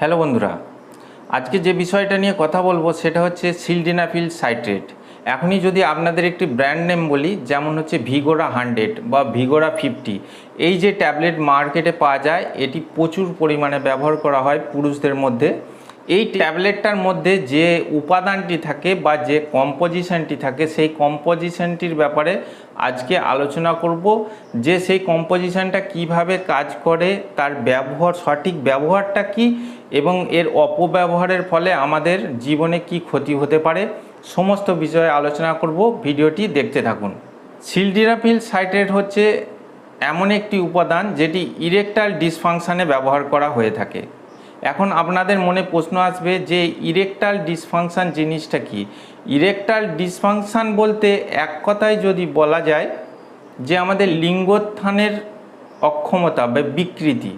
Hello বন্ধুরা, আজকে যে বিষয়টা নিয়ে কথা বলবো সেটা হচ্ছে সিলডেনাফিল সাইট্রেট। এখনই যদি আপনাদের একটি ব্র্যান্ড নেম বলি, যেমন হচ্ছে ভিগোরা 100 বা ভিগোরা 50, এই যে ট্যাবলেট মার্কেটে পাওয়া যায় এটি প্রচুর পরিমাণে ব্যবহার করা হয় পুরুষদের মধ্যে। এই ট্যাবলেটটার মধ্যে যে উপাদানটি থাকে বা যে কম্পোজিশনটি থাকে সেই কম্পোজিশনটির ব্যাপারে আজকে আলোচনা করব, যে সেই কম্পোজিশনটা কিভাবে কাজ করে, তার ব্যবহার, সঠিক ব্যবহারটা কি এবং এর অপব্যবহারের ফলে আমাদের জীবনে কি ক্ষতি হতে পারে, সমস্ত বিষয়ে আলোচনা করব। ভিডিওটি দেখতে থাকুন। সিলডেনাফিল সাইট্রেট হচ্ছে এমন একটি উপাদান যেটি ইরেকটাইল ডিসফাংশনে ব্যবহার করা হয়ে থাকে। এখন আপনাদের মনে প্রশ্ন আসবে যে ইরেকটাইল ডিসফাংশন জিনিসটা কি। ইরেকটাইল ডিসফাংশন বলতে এক কথায় যদি বলা যায় যে আমাদের লিঙ্গোত্থানের অক্ষমতা বা বিকৃতি,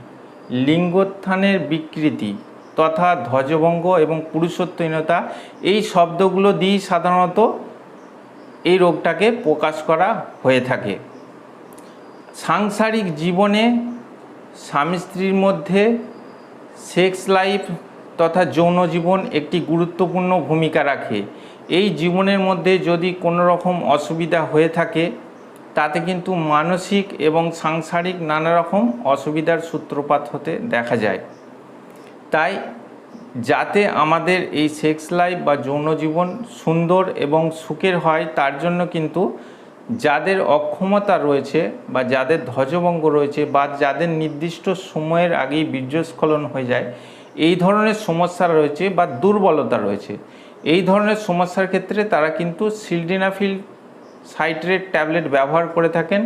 লিঙ্গোত্থানের বিকৃতি তথা ধ্বজভঙ্গ এবং পুরুষত্বহীনতা, এই শব্দগুলো দিয়েই সাধারণত এই রোগটাকে প্রকাশ করা হয়ে থাকে। সাংসারিক জীবনে স্বামী স্ত্রীর মধ্যে সেক্স লাইফ তথা যৌন জীবন একটি গুরুত্বপূর্ণ ভূমিকা রাখে। এই জীবনের মধ্যে যদি কোনো রকম অসুবিধা হয়ে থাকে তাতে কিন্তু মানসিক এবং সাংসারিক নানা রকম অসুবিধার সূত্রপাত হতে দেখা যায়। তাই যাতে আমাদের এই সেক্স লাইফ বা যৌন জীবন সুন্দর এবং সুখের হয়, তার জন্য কিন্তু যাদের অক্ষমতা রয়েছে বা যাদের ধ্বজভঙ্গ রয়েছে বা যাদের নির্দিষ্ট সময়ের আগেই বীর্যস্খলন হয়ে যায়, এই ধরনের সমস্যা রয়েছে বা দুর্বলতা রয়েছে, এই ধরনের সমস্যার ক্ষেত্রে তারা কিন্তু সিলডেনাফিল সাইট্রেট ট্যাবলেট ব্যবহার করে থাকেন।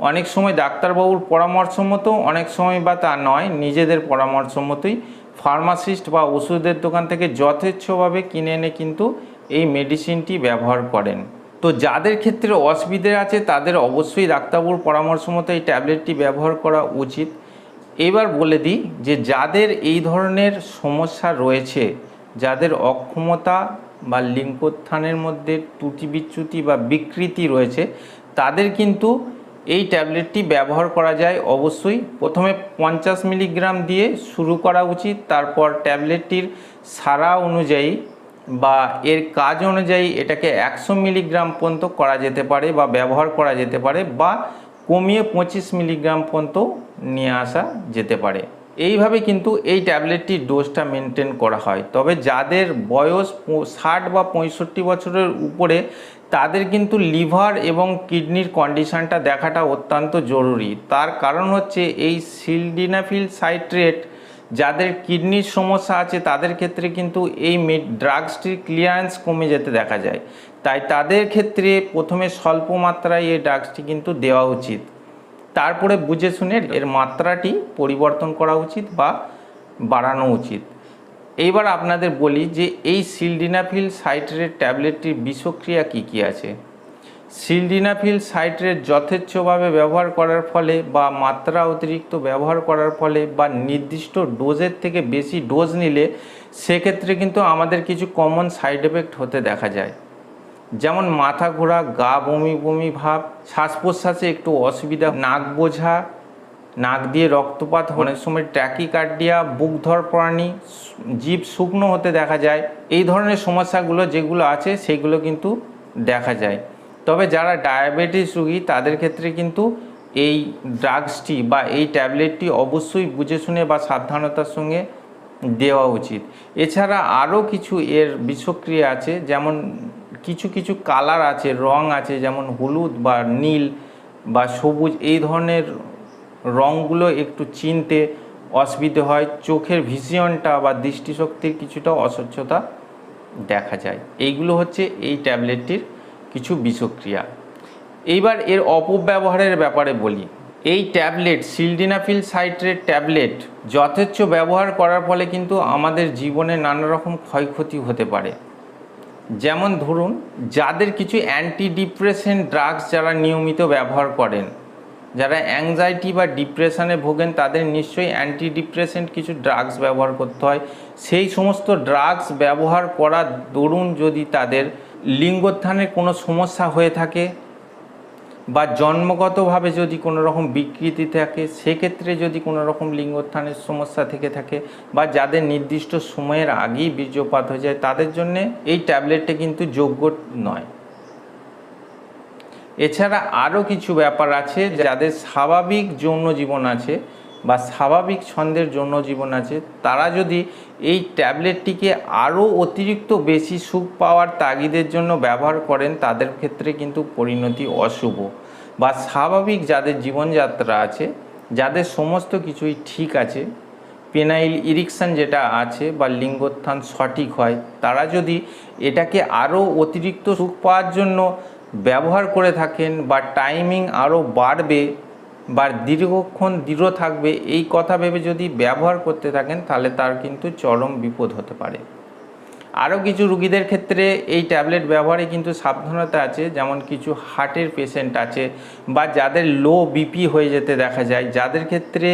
অনেক সময় ডাক্তারবাবুর পরামর্শ মতো, অনেক সময় বা তা নয়, নিজেদের পরামর্শ মতোই ফার্মাসিস্ট বা ওষুধের দোকান থেকে যথেচ্ছভাবে কিনে এনে কিন্তু এই মেডিসিনটি ব্যবহার করেন। তো যাদের ক্ষেত্রে অসুবিধে আছে তাদের অবশ্যই ডাক্তারবাবুর পরামর্শ মতো এই ট্যাবলেটটি ব্যবহার করা উচিত। এবার বলে দিই যে যাদের এই ধরনের সমস্যা রয়েছে, যাদের অক্ষমতা বা লিঙ্গোত্থানের মধ্যে ত্রুটি বিচ্যুতি বা বিকৃতি রয়েছে, তাদের কিন্তু এই ট্যাবলেটটি ব্যবহার করা যায় অবশ্যই। প্রথমে 50 মিলিগ্রাম দিয়ে শুরু করা উচিত, তারপর ট্যাবলেটটির সারা অনুযায়ী বা এর কাজ অনুযায়ী এটাকে 100 মিলিগ্রাম পর্যন্ত করা যেতে পারে বা ব্যবহার করা যেতে পারে, বা কমিয়ে 25 মিলিগ্রাম পর্যন্ত নিয়ে আসা যেতে পারে। এইভাবে কিন্তু এই ট্যাবলেটটির ডোজটা মেনটেন করা হয়। তবে যাদের বয়স 60 বা 65 বছরের উপরে, তাদের কিন্তু লিভার এবং কিডনির কন্ডিশনটা দেখাটা অত্যন্ত জরুরি। তার কারণ হচ্ছে এই সিলডেনাফিল সাইট্রেট যাদের কিডনির সমস্যা আছে তাদের ক্ষেত্রে কিন্তু এই ড্রাগসটির ক্লিয়ারেন্স কমে যেতে দেখা যায়। তাই তাদের ক্ষেত্রে প্রথমে স্বল্প মাত্রায় এই ড্রাগসটি কিন্তু দেওয়া উচিত, তারপরে বুঝে শুনে এর মাত্রাটি পরিবর্তন করা উচিত বা বাড়ানো উচিত। এইবার আপনাদের বলি যে এই সিলডেনাফিল সাইট্রেট ট্যাবলেটটির বিষক্রিয়া কী কী আছে। সিলডেনাফিল সাইট্রেট যথেচ্ছভাবে ব্যবহার করার ফলে বা মাত্রা অতিরিক্ত ব্যবহার করার ফলে বা নির্দিষ্ট ডোজের থেকে বেশি ডোজ নিলে সেক্ষেত্রে কিন্তু আমাদের কিছু কমন সাইড এফেক্ট হতে দেখা যায়, যেমন মাথা ঘোরা, গা বমি বমি ভাব, শ্বাস প্রশ্বাসে একটু অসুবিধা, নাক বোঝা, নাক দিয়ে রক্তপাত, অনেক সময় ট্যাকিকার্ডিয়া, বুক ধরপড়ানি, জিভ শুকনো হতে দেখা যায়। এই ধরনের সমস্যাগুলো যেগুলো আছে সেগুলো কিন্তু দেখা যায়। তবে যারা ডায়াবেটিস রোগী তাদের ক্ষেত্রে কিন্তু এই ড্রাগসটি বা এই ট্যাবলেটটি অবশ্যই বুঝে শুনে বা সাবধানতার সঙ্গে দেওয়া উচিত। এছাড়া আরও কিছু এর বিষক্রিয়া আছে, যেমন কিছু কিছু কালার আছে, রং আছে, যেমন হলুদ বা নীল বা সবুজ, এই ধরনের রঙগুলো একটু চিনতে অসুবিধে হয়। চোখের ভিশনটা বা দৃষ্টিশক্তির কিছুটা অস্বচ্ছতা দেখা যায়। এইগুলো হচ্ছে এই ট্যাবলেটটির কিছু বিষক্রিয়া। এইবার এর অপব্যবহারের ব্যাপারে বলি। এই ট্যাবলেট সিলডেনাফিল সাইট্রেট ট্যাবলেট যথেচ্ছ ব্যবহার করার ফলে কিন্তু আমাদের জীবনে নানা রকম ক্ষয়ক্ষতি হতে পারে। যেমন ধরুন, যাদের কিছু অ্যান্টি ডিপ্রেসেন্ট ড্রাগস যারা নিয়মিত ব্যবহার করেন, যারা অ্যাংজাইটি বা ডিপ্রেশনে ভোগেন, তাদের নিশ্চয়ই অ্যান্টি ডিপ্রেসেন্ট কিছু ড্রাগস ব্যবহার করতে হয়। সেই সমস্ত ড্রাগস ব্যবহার করার দরুন যদি তাদের লিঙ্গোত্থানের কোনো সমস্যা হয়ে থাকে বা জন্মগতভাবে যদি কোনো রকম বিকৃতি থাকে, সেক্ষেত্রে যদি কোনো রকম লিঙ্গোত্থানের সমস্যা থেকে থাকে, বা যাদের নির্দিষ্ট সময়ের আগেই বীর্যপাত হয়ে যায়, তাদের জন্য এই ট্যাবলেটটা কিন্তু যোগ্য নয়। এছাড়া আরও কিছু ব্যাপার আছে, যাদের স্বাভাবিক যৌন জীবন আছে বা স্বাভাবিক ছন্দের যৌন জীবন আছে, তারা যদি এই ট্যাবলেটটিকে আরও অতিরিক্ত বেশি সুখ পাওয়ার তাগিদের জন্য ব্যবহার করেন, তাদের ক্ষেত্রে কিন্তু পরিণতি অশুভ। বা স্বাভাবিক যাদের জীবনযাত্রা আছে, যাদের সমস্ত কিছুই ঠিক আছে, পেনাইল ইরিকশন যেটা আছে বা লিঙ্গোত্থান সঠিক হয়, তারা যদি এটাকে আরও অতিরিক্ত সুখ পাওয়ার জন্য ব্যবহার করে থাকেন, বা টাইমিং আরও বাড়বে বা দীর্ঘক্ষণ দৃঢ় থাকবে এই কথা ভেবে যদি ব্যবহার করতে থাকেন, তাহলে তার কিন্তু চরম বিপদ হতে পারে। আরও কিছু রুগীদের ক্ষেত্রে এই ট্যাবলেট ব্যবহারে কিন্তু সাবধানতা আছে, যেমন কিছু হার্টের পেশেন্ট আছে, বা যাদের লো বিপি হয়ে যেতে দেখা যায়, যাদের ক্ষেত্রে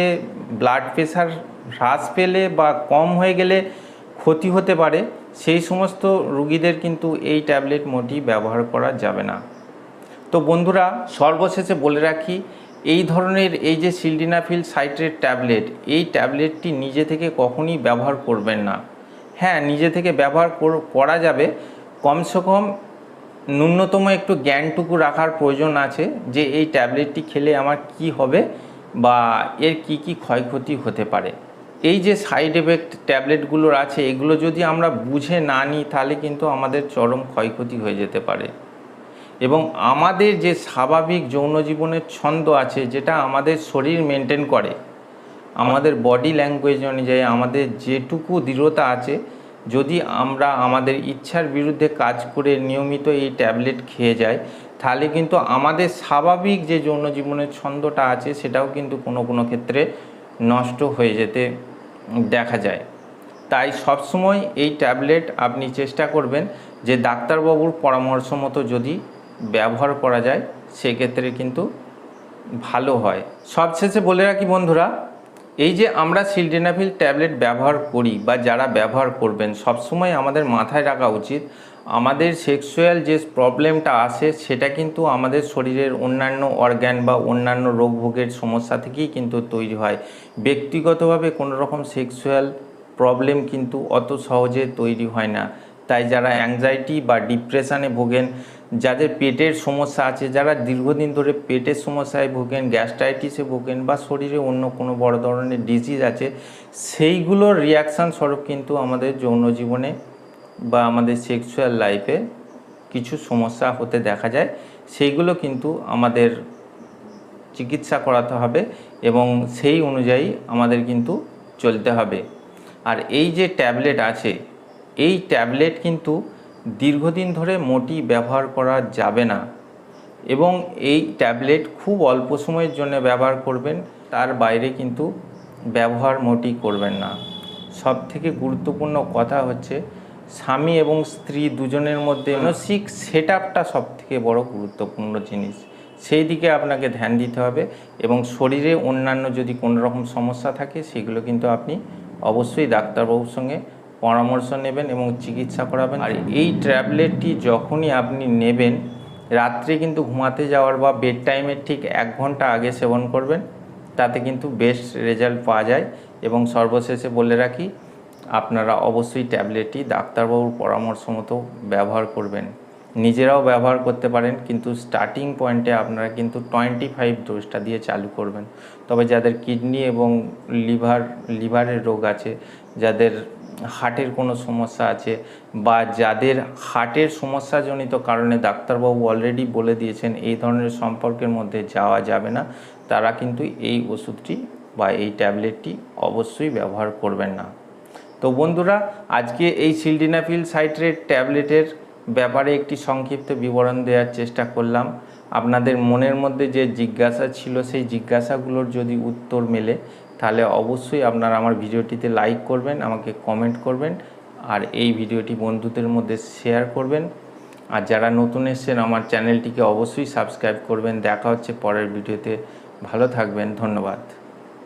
ব্লাড প্রেশার হ্রাস পেলে বা কম হয়ে গেলে ক্ষতি হতে পারে, সেই সমস্ত রুগীদের কিন্তু এই ট্যাবলেট মোটেই ব্যবহার করা যাবে না। তো বন্ধুরা, সর্বশেষে বলে রাখি, এই ধরনের এই যে সিলডেনাফিল সাইট্রেট ট্যাবলেট, এই ট্যাবলেটটি নিজে থেকে কখনই ব্যবহার করবেন না। হ্যাঁ, নিজে থেকে ব্যবহার করা যাবে, কমসে কম ন্যূনতম একটু জ্ঞানটুকু রাখার প্রয়োজন আছে যে এই ট্যাবলেটটি খেলে আমার কি হবে বা এর কি কি ক্ষয়ক্ষতি হতে পারে। এই যে সাইড এফেক্ট ট্যাবলেটগুলোর আছে, এগুলো যদি আমরা বুঝে না নিই, তাহলে কিন্তু আমাদের চরম ক্ষয়ক্ষতি হয়ে যেতে পারে। এবং আমাদের যে স্বাভাবিক যৌন জীবনের ছন্দ আছে, যেটা আমাদের শরীর মেনটেন করে, আমাদের বডি ল্যাঙ্গুয়েজ অনুযায়ী আমাদের যেটুকু দৃঢ়তা আছে, যদি আমরা আমাদের ইচ্ছার বিরুদ্ধে কাজ করে নিয়মিত এই ট্যাবলেট খেয়ে যাই, তাহলে কিন্তু আমাদের স্বাভাবিক যে যৌন জীবনের ছন্দটা আছে, সেটাও কিন্তু কোনো ক্ষেত্রে নষ্ট হয়ে যেতে দেখা যায়। তাই সবসময় এই ট্যাবলেট আপনি চেষ্টা করবেন যে ডাক্তারবাবুর পরামর্শ মতো যদি ব্যবহার করা যায়, সেক্ষেত্রে কিন্তু ভালো হয়। সবশেষে বলে রাখি বন্ধুরা, এই যে আমরা সিলডেনাফিল ট্যাবলেট ব্যবহার করি বা যারা ব্যবহার করবেন, সবসময় আমাদের মাথায় রাখা উচিত, আমাদের সেক্সুয়াল যে প্রবলেমটা আসে, সেটা কিন্তু আমাদের শরীরের অন্যান্য অর্গ্যান বা অন্যান্য রোগভোগের সমস্যা থেকেই কিন্তু তৈরি হয়। ব্যক্তিগতভাবে কোনো রকম সেক্সুয়াল প্রবলেম কিন্তু অত সহজে তৈরি হয় না। তাই যারা অ্যাংজাইটি বা ডিপ্রেশনে ভোগেন, যাদের পেটের সমস্যা আছে, যারা দীর্ঘদিন ধরে পেটের সমস্যায় ভোগেন, গ্যাস্ট্রাইটিসে ভোগেন, বা শরীরে অন্য কোনো বড় ধরনের ডিজিজ আছে, সেইগুলোর রিয়াকশান স্বরূপ কিন্তু আমাদের যৌন জীবনে বা আমাদের সেক্সুয়াল লাইফে কিছু সমস্যা হতে দেখা যায়। সেইগুলো কিন্তু আমাদের চিকিৎসা করাতে হবে এবং সেই অনুযায়ী আমাদের কিন্তু চলতে হবে। আর এই যে ট্যাবলেট আছে, এই ট্যাবলেট কিন্তু দীর্ঘদিন ধরে মোটেই ব্যবহার করা যাবে না, এবং এই ট্যাবলেট খুব অল্প সময়ের জন্য ব্যবহার করবেন, তার বাইরে কিন্তু ব্যবহার মোটেই করবেন না। সবথেকে গুরুত্বপূর্ণ কথা হচ্ছে, স্বামী এবং স্ত্রী দুজনের মধ্যে মানসিক সেটআপটা সবথেকে বড় গুরুত্বপূর্ণ জিনিস, সেই দিকে আপনাকে ধ্যান দিতে হবে। এবং শরীরে অন্যান্য যদি কোনো রকম সমস্যা থাকে, সেগুলো কিন্তু আপনি অবশ্যই ডাক্তারবাবুর সঙ্গে পরামর্শ নেবেন এবং চিকিৎসা করাবেন। আর এই ট্যাবলেটটি যখনই আপনি নেবেন, রাত্রে কিন্তু ঘুমাতে যাওয়ার বা বেড টাইমের ঠিক 1 ঘন্টা আগে সেবন করবেন, তাতে কিন্তু বেস্ট রেজাল্ট পাওয়া যায়। এবং সর্বশেষে বলে রাখি, আপনারা অবশ্যই ট্যাবলেটটি ডাক্তারবাবুর পরামর্শ মতো ব্যবহার করবেন। নিজেরাও ব্যবহার করতে পারেন, কিন্তু স্টার্টিং পয়েন্টে আপনারা কিন্তু 25 ডোজটা দিয়ে চালু করবেন। তবে যাদের কিডনি এবং লিভারের রোগ আছে, যাদের হার্টের কোনো সমস্যা আছে, বা যাদের হার্টের সমস্যাজনিত কারণে ডাক্তারবাবু অলরেডি বলে দিয়েছেন এই ধরনের সম্পর্কের মধ্যে যাওয়া যাবে না, তারা কিন্তু এই ওষুধটি বা এই ট্যাবলেটটি অবশ্যই ব্যবহার করবেন না। তো বন্ধুরা, আজকে এই সিলডেনাফিল সাইট্রেট ট্যাবলেটের ব্যাপারে একটি সংক্ষিপ্ত বিবরণ দেওয়ার চেষ্টা করলাম। আপনাদের মনের মধ্যে যে জিজ্ঞাসা ছিল, সেই জিজ্ঞাসাগুলোর যদি উত্তর মেলে, তাহলে অবশ্যই আপনারা আমার ভিডিওটিতে লাইক করবেন, আমাকে কমেন্ট করবেন, আর এই ভিডিওটি বন্ধুদের মধ্যে শেয়ার করবেন। আর যারা নতুন এসেছেন, আমার চ্যানেলটিকে অবশ্যই সাবস্ক্রাইব করবেন। দেখা হচ্ছে পরের ভিডিওতে। ভালো থাকবেন, ধন্যবাদ।